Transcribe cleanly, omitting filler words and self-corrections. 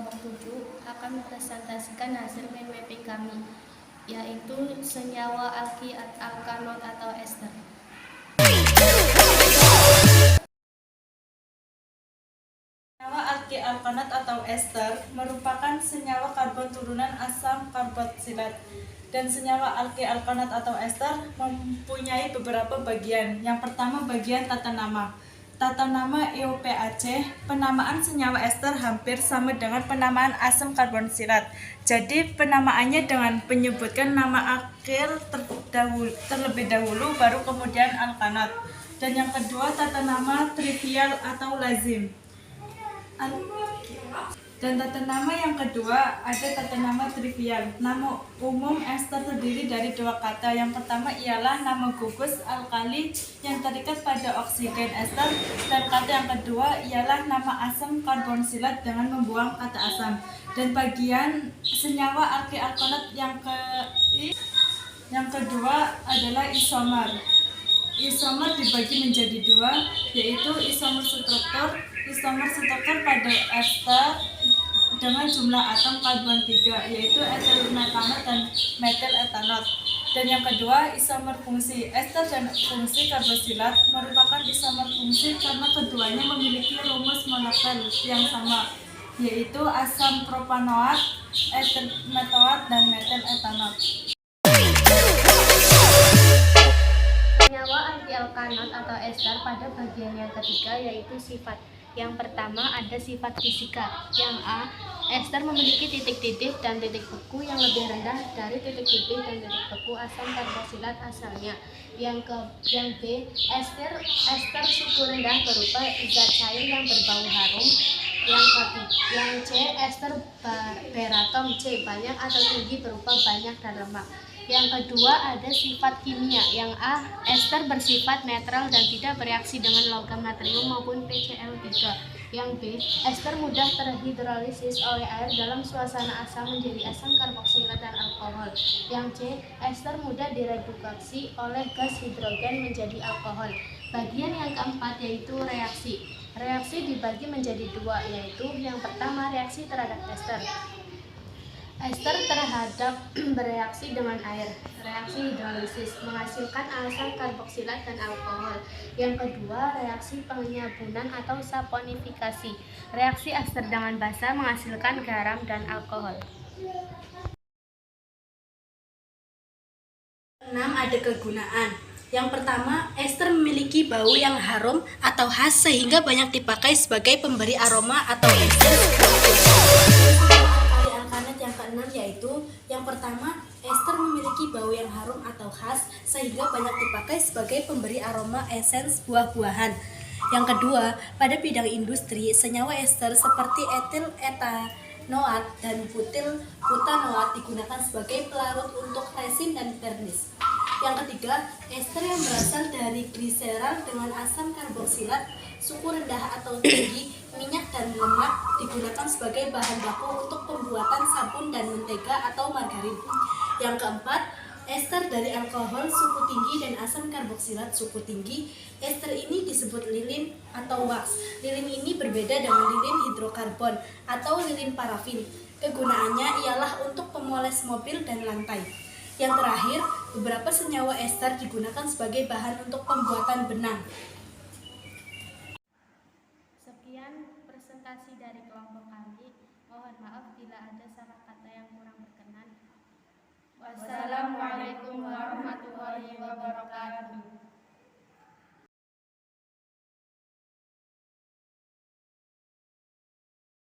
kelompok 7 akan mempresentasikan hasil mind mapping kami, yaitu senyawa alkanot atau ester. Senyawa alkanot atau ester merupakan senyawa karbon turunan asam karboksilat, dan senyawa alkanot atau ester mempunyai beberapa bagian. Yang pertama, bagian tata nama. Tata nama EOPAC, penamaan senyawa ester hampir sama dengan penamaan asam karboksilat. Jadi penamaannya dengan menyebutkan nama akhir terlebih dahulu, baru kemudian alkanot. Dan yang kedua, tata nama trivial atau lazim. Dan tata nama yang kedua ada tata nama trivial. Nama umum ester terdiri dari dua kata. Yang pertama ialah nama gugus alkali yang terikat pada oksigen ester, dan kata yang kedua ialah nama asam karboksilat dengan membuang kata asam. Dan bagian senyawa alkanot yang kedua adalah isomer. Isomer dibagi menjadi dua, yaitu isomer struktur. Isomer struktur pada ester dengan jumlah atom karbon 3, yaitu etil metanol dan metil etanol. Dan yang kedua, isomer fungsi. Ester dan fungsi karboksilat merupakan isomer fungsi karena keduanya memiliki rumus molekul yang sama, yaitu asam propanoat, etil metoat, dan metil etanol. Senyawa alkanot atau ester pada bagian yang ketiga yaitu sifat. Yang pertama ada sifat fisika. Yang A, ester memiliki titik-titik dan titik beku yang lebih rendah dari titik-titik dan titik beku asam karboksilat asalnya. Yang B, ester suhu rendah berupa zat cair yang berbau harum. Yang C, ester beratom C banyak atau tinggi berupa banyak dan lemak. Yang kedua ada sifat kimia. Yang A, ester bersifat netral dan tidak bereaksi dengan logam natrium maupun PCl3. Yang B, ester mudah terhidrolisis oleh air dalam suasana asam menjadi asam karboksilat dan alkohol. Yang C, ester mudah direduksi oleh gas hidrogen menjadi alkohol. Bagian yang keempat yaitu reaksi. Reaksi dibagi menjadi dua, yaitu yang pertama reaksi terhadap ester. Ester terhadap bereaksi dengan air, reaksi hidrolisis, menghasilkan asam karboksilat dan alkohol. Yang kedua, reaksi penyabunan atau saponifikasi. Reaksi ester dengan basa menghasilkan garam dan alkohol. 6. Ada kegunaan. Yang pertama, ester memiliki bau yang harum atau khas sehingga banyak dipakai sebagai pemberi aroma atau esens. Alkanot yang keenam yaitu yang pertama, ester memiliki bau yang harum atau khas sehingga banyak dipakai sebagai pemberi aroma esens buah-buahan. Yang kedua, pada bidang industri, senyawa ester seperti etil etanoat dan butil butanoat digunakan sebagai pelarut untuk resin dan vernis. Yang ketiga, ester yang berasal dari gliserol dengan asam karboksilat, suhu rendah atau tinggi, minyak dan lemak digunakan sebagai bahan baku untuk pembuatan sabun dan mentega atau margarin. Yang keempat, ester dari alkohol suhu tinggi dan asam karboksilat suhu tinggi. Ester ini disebut lilin atau wax. Lilin ini berbeda dengan lilin hidrokarbon atau lilin parafin. Kegunaannya ialah untuk pemoles mobil dan lantai. Yang terakhir, beberapa senyawa ester digunakan sebagai bahan untuk pembuatan benang. Sekian presentasi dari kelompok kami. Mohon maaf bila ada salah kata yang kurang berkenan. Wassalamualaikum warahmatullahi wabarakatuh.